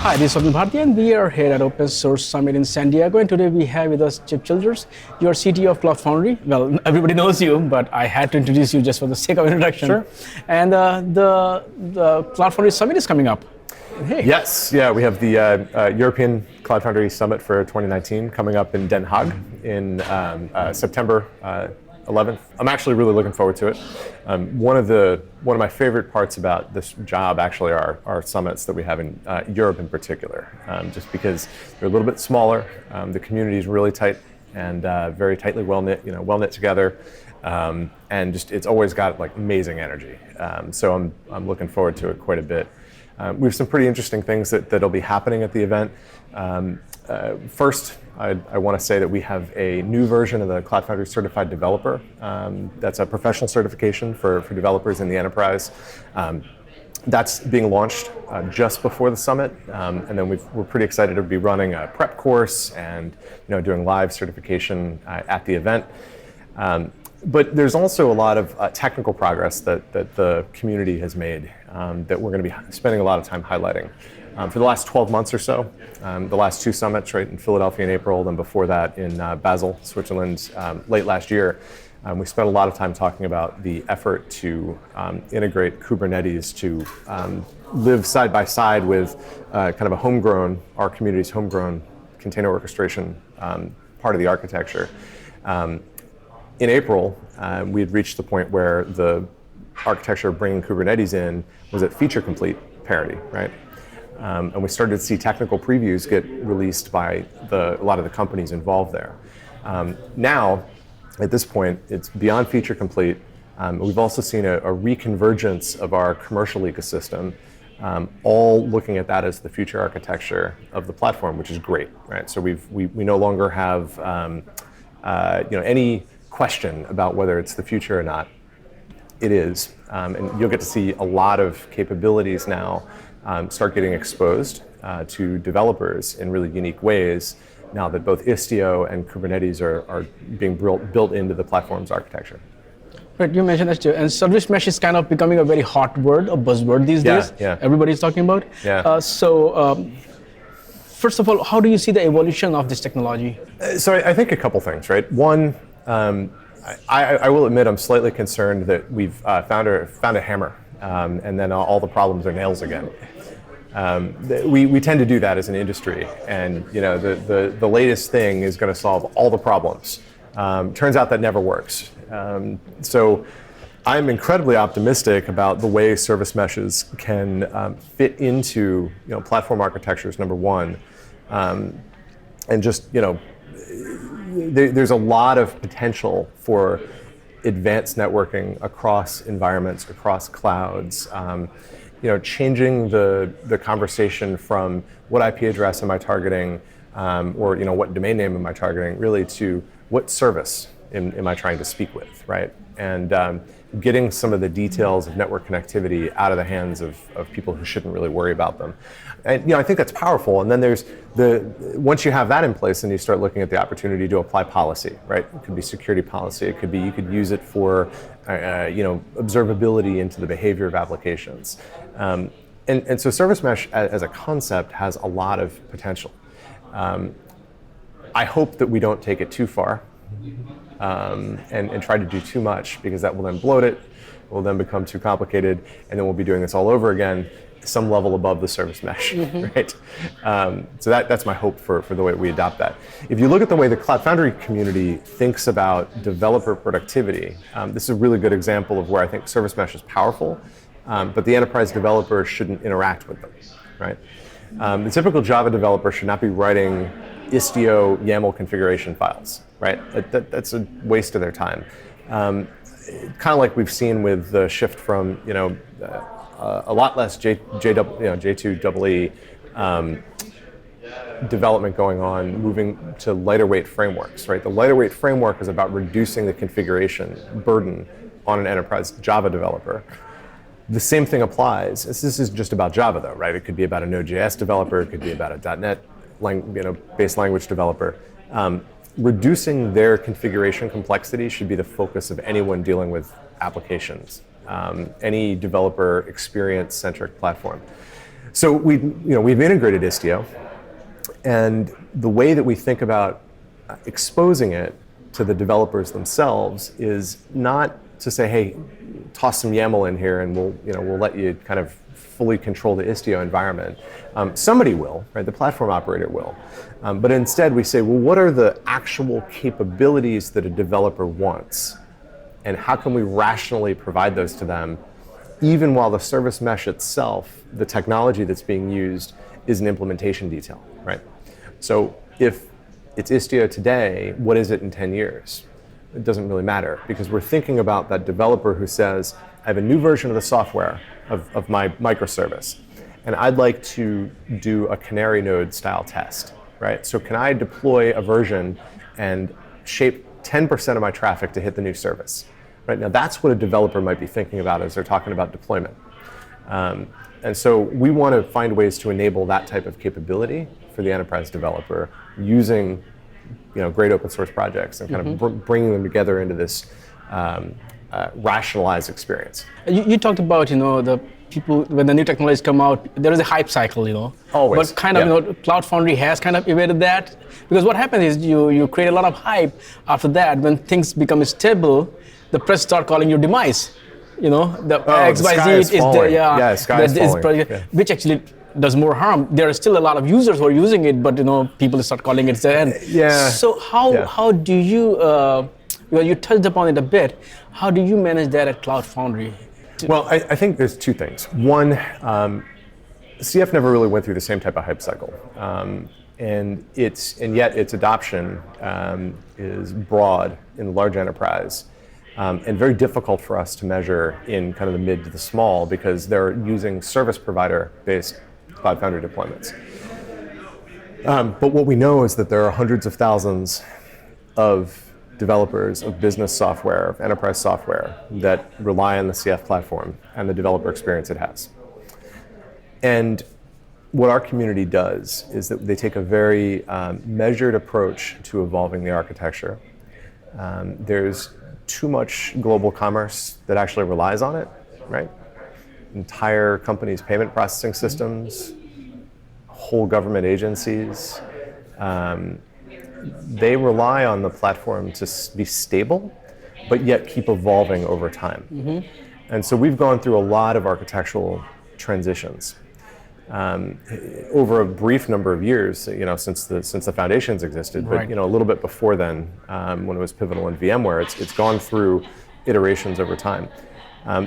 Hi, this is Swapnil Bharti, and we are here at Open Source Summit in San Diego. And today we have with us Chip Childers. You're CTO of Cloud Foundry. Well, everybody knows you, but I had to introduce you just for the sake of introduction. Sure. And the Cloud Foundry Summit is coming up in Hague. Yes, yeah, we have the European Cloud Foundry Summit for 2019 coming up in Den Haag in September 11th. I'm actually really looking forward to it. One of my favorite parts about this job actually are summits that we have in Europe in particular, just because they're a little bit smaller. The community is really tight and very tightly well knit together, and just it's always got like amazing energy. So I'm looking forward to it quite a bit. We have some pretty interesting things that'll be happening at the event. First, I want to say that we have a new version of the Cloud Foundry Certified Developer. That's a professional certification for developers in the enterprise. That's being launched just before the summit, and then we're pretty excited to be running a prep course and doing live certification at the event. But there's also a lot of technical progress that the community has made that we're going to be spending a lot of time highlighting. For the last 12 months or so, the last two summits, right, in Philadelphia in April, then before that in Basel, Switzerland, late last year, we spent a lot of time talking about the effort to integrate Kubernetes to live side by side with kind of our community's homegrown container orchestration part of the architecture. In April, we had reached the point where the architecture of bringing Kubernetes in was at feature complete parity, right? And we started to see technical previews get released by a lot of the companies involved there. Now, at this point, it's beyond feature complete. We've also seen a reconvergence of our commercial ecosystem, all looking at that as the future architecture of the platform, which is great, right? So we no longer have any question about whether it's the future or not. It is, and you'll get to see a lot of capabilities now start getting exposed to developers in really unique ways now that both Istio and Kubernetes are being built into the platform's architecture. Right, you mentioned Istio, and service mesh is kind of becoming a very hot word, a buzzword these days. Yeah. Everybody's talking about. Yeah. First of all, how do you see the evolution of this technology? So I think a couple things, right? One, I will admit I'm slightly concerned that we've found a hammer, and then all the problems are nails again. We tend to do that as an industry, and the latest thing is going to solve all the problems. Turns out that never works. So I'm incredibly optimistic about the way service meshes can fit into platform architectures, number one, and just there's a lot of potential for advanced networking across environments, across clouds. Changing the conversation from what IP address am I targeting, or what domain name am I targeting, really to what service am I trying to speak with, right? And getting some of the details of network connectivity out of the hands of people who shouldn't really worry about them. And I think that's powerful. And then there's once you have that in place, then you start looking at the opportunity to apply policy, right? It could be security policy. It could be you could use it for observability into the behavior of applications. And so service mesh as a concept has a lot of potential. I hope that we don't take it too far. And try to do too much, because that will then bloat it, will then become too complicated, and then we'll be doing this all over again, some level above the service mesh, right? So that's my hope for the way we adopt that. If you look at the way the Cloud Foundry community thinks about developer productivity, this is a really good example of where I think service mesh is powerful, but the enterprise developer shouldn't interact with them, right? The typical Java developer should not be writing Istio YAML configuration files, right? That's a waste of their time. Kind of like we've seen with the shift from a lot less J2EE development going on, moving to lighter weight frameworks, right? The lighter weight framework is about reducing the configuration burden on an enterprise Java developer. The same thing applies. This is just about Java though, right? It could be about a Node.js developer, it could be about a .NET based language developer. Reducing their configuration complexity should be the focus of anyone dealing with applications, any developer experience-centric platform. So we've integrated Istio, and the way that we think about exposing it to the developers themselves is not to say, hey, toss some YAML in here and we'll let you kind of fully control the Istio environment. Somebody will, right? The platform operator will. But instead we say, well, what are the actual capabilities that a developer wants? And how can we rationally provide those to them, even while the service mesh itself, the technology that's being used, is an implementation detail, right? So if it's Istio today, what is it in 10 years? It doesn't really matter, because we're thinking about that developer who says, I have a new version of the software of my microservice, and I'd like to do a canary node style test, right? So can I deploy a version and shape 10% of my traffic to hit the new service? Right now, that's what a developer might be thinking about as they're talking about deployment. And so we want to find ways to enable that type of capability for the enterprise developer using great open source projects and kind of bringing them together into this rationalized experience. You talked about, the people, when the new technologies come out, there is a hype cycle, Always. But kind of, Cloud Foundry has kind of evaded that. Because what happens is you create a lot of hype. After that, when things become stable, the press start calling you demise. The XYZ is there, sky is falling. Which actually does more harm. There are still a lot of users who are using it, but people start calling it the end. Yeah. So how do you, you touched upon it a bit, how do you manage that at Cloud Foundry? Well, I think there's two things. One, CF never really went through the same type of hype cycle. And yet its adoption is broad in the large enterprise. And very difficult for us to measure in kind of the mid to the small, because they're using service provider-based Cloud Foundry deployments. But what we know is that there are hundreds of thousands of developers of business software, of enterprise software, that rely on the CF platform and the developer experience it has. And what our community does is that they take a very measured approach to evolving the architecture. There's too much global commerce that actually relies on it, right? Entire companies' payment processing systems, whole government agencies, they rely on the platform to be stable, but yet keep evolving over time. And so we've gone through a lot of architectural transitions over a brief number of years, since the foundations existed, but Right. A little bit before then, when it was Pivotal and VMware, it's gone through iterations over time.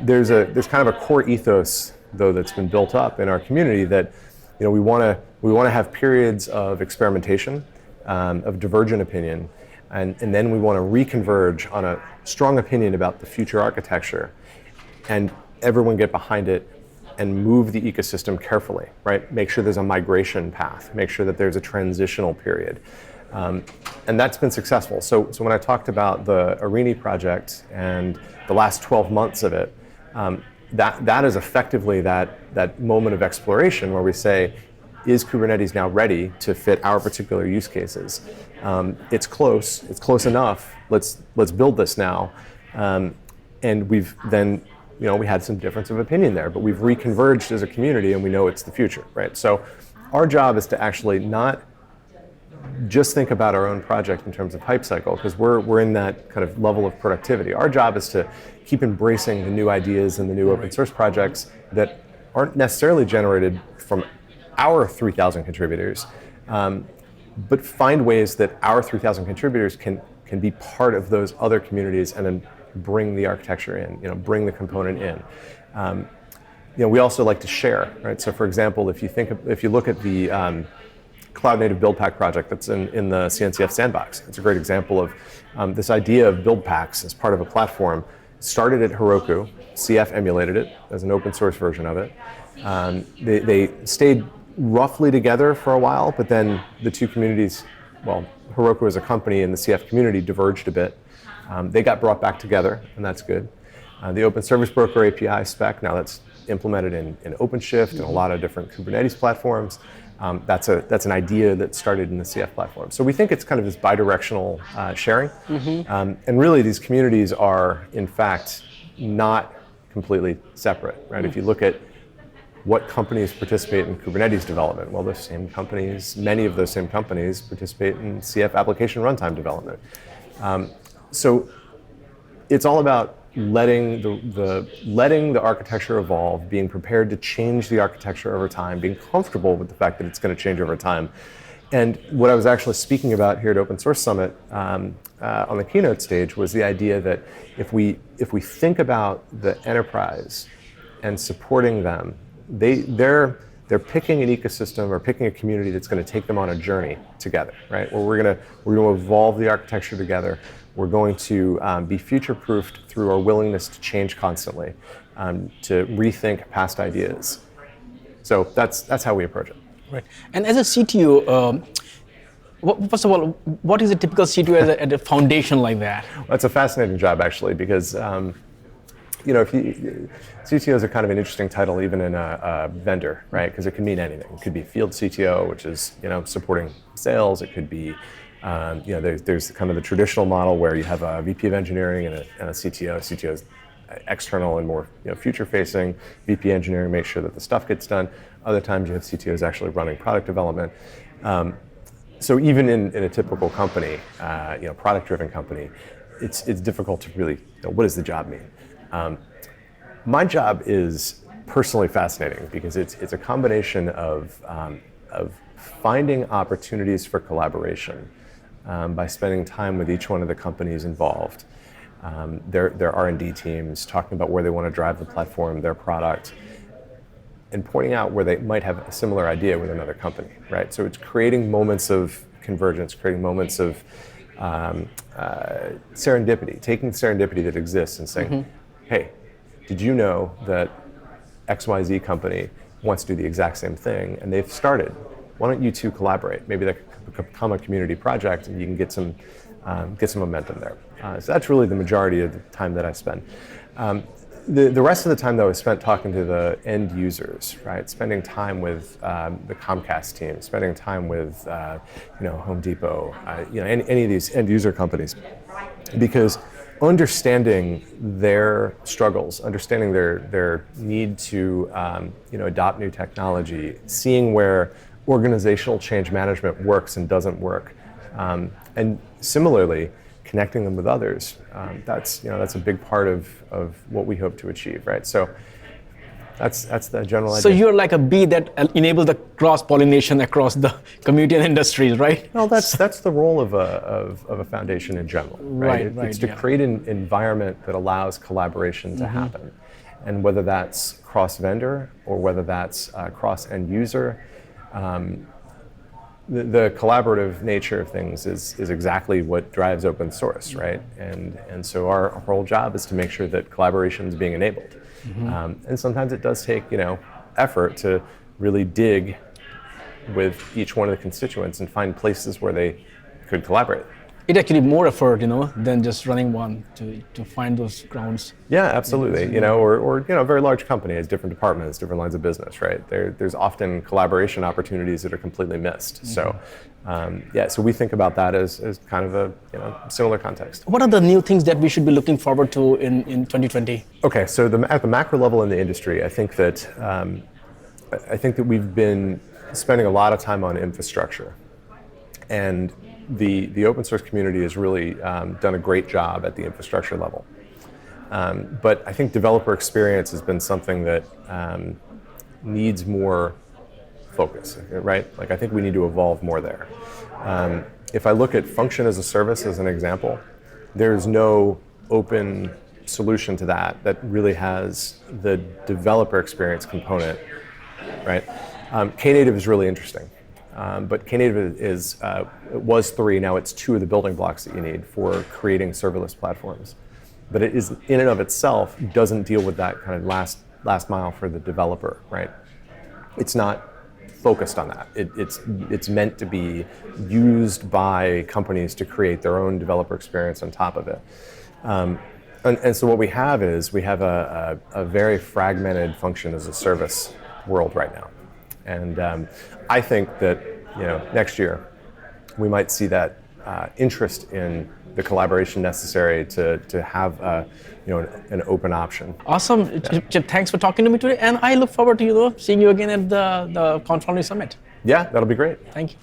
There's kind of a core ethos, though, that's been built up in our community that we want to have periods of experimentation, of divergent opinion, and then we want to reconverge on a strong opinion about the future architecture, and everyone get behind it and move the ecosystem carefully, right? Make sure there's a migration path, make sure that there's a transitional period. And that's been successful. So when I talked about the Arini project and the last 12 months of it, that is effectively that moment of exploration where we say, is Kubernetes now ready to fit our particular use cases? It's close enough, let's build this now. And we've then, we had some difference of opinion there, but we've reconverged as a community and we know it's the future, right? So our job is to actually not just think about our own project in terms of hype cycle, because we're in that kind of level of productivity. Our job is to keep embracing the new ideas and the new open source projects that aren't necessarily generated from our 3,000 contributors, but find ways that our 3,000 contributors can be part of those other communities and then bring the architecture in, bring the component in. We also like to share, right? So for example, if you look at the Cloud Native Build Pack project that's in the CNCF sandbox, it's a great example of this idea of build packs as part of a platform. Started at Heroku, CF emulated it as an open source version of it. They stayed roughly together for a while, but then the two communities, Heroku as a company and the CF community diverged a bit. They got brought back together, and that's good. The Open Service Broker API spec, now that's implemented in OpenShift and a lot of different Kubernetes platforms. That's an idea that started in the CF platform. So we think it's kind of this bidirectional sharing. And really these communities are, in fact, not completely separate, right? If you look at what companies participate in Kubernetes development? Well, many of those same companies participate in CF application runtime development. So it's all about letting the architecture evolve, being prepared to change the architecture over time, being comfortable with the fact that it's going to change over time. And what I was actually speaking about here at Open Source Summit on the keynote stage was the idea that if we think about the enterprise and supporting them, they're picking an ecosystem or picking a community that's going to take them on a journey together, right? Where we're going to evolve the architecture together. We're going to be future-proofed through our willingness to change constantly, to rethink past ideas. So that's how we approach it. Right. And as a CTO, first of all, what is a typical CTO at a foundation like that? That's a fascinating job, actually, because CTOs are kind of an interesting title, even in a vendor, right? Because it can mean anything. It could be field CTO, which is supporting sales. It could be there's kind of the traditional model where you have a VP of engineering and a CTO. CTO is external and more future-facing. VP engineering makes sure that the stuff gets done. Other times you have CTOs actually running product development. So even in a typical company, product-driven company, it's difficult to really what does the job mean. My job is personally fascinating because it's a combination of finding opportunities for collaboration by spending time with each one of the companies involved. Their R&D teams, talking about where they want to drive the platform, their product, and pointing out where they might have a similar idea with another company, right? So it's creating moments of convergence, creating moments of serendipity, taking serendipity that exists and saying, hey, did you know that XYZ company wants to do the exact same thing and they've started? Why don't you two collaborate? Maybe that could become a community project and you can get some momentum there. So that's really the majority of the time that I spend. The rest of the time, though, is spent talking to the end users, right? Spending time with the Comcast team, spending time with Home Depot, any of these end user companies, because understanding their struggles, understanding their need to adopt new technology, seeing where organizational change management works and doesn't work, and similarly, connecting them with others. That's a big part of what we hope to achieve, right? So that's the general idea. So you're like a bee that enables the cross-pollination across the community and industries, right? Well, that's the role of a foundation in general, right? It's to create an environment that allows collaboration to happen, and whether that's cross-vendor or whether that's cross-end user. The collaborative nature of things is exactly what drives open source, right? And so our whole job is to make sure that collaboration is being enabled. And sometimes it does take effort to really dig with each one of the constituents and find places where they could collaborate. It actually more effort, than just running one to find those grounds. Yeah, absolutely. Or a very large company has different departments, different lines of business, right? There's often collaboration opportunities that are completely missed. So, so we think about that as kind of a similar context. What are the new things that we should be looking forward to in 2020? Okay, so at the macro level in the industry, I think that we've been spending a lot of time on infrastructure, and the open source community has really done a great job at the infrastructure level. But I think developer experience has been something that needs more focus, right? Like I think we need to evolve more there. If I look at function as a service as an example, there's no open solution to that really has the developer experience component, right? Knative is really interesting. But Knative was 3, now it's 2 of the building blocks that you need for creating serverless platforms. But it is, in and of itself, doesn't deal with that kind of last mile for the developer, right? It's not focused on that. It's meant to be used by companies to create their own developer experience on top of it. And so what we have a very fragmented function as a service world right now. And I think that next year we might see that interest in the collaboration necessary to have an open option. Awesome, Chip. Thanks for talking to me today, and I look forward to seeing you again at the Cloud Foundry Summit. Yeah, that'll be great. Thank you.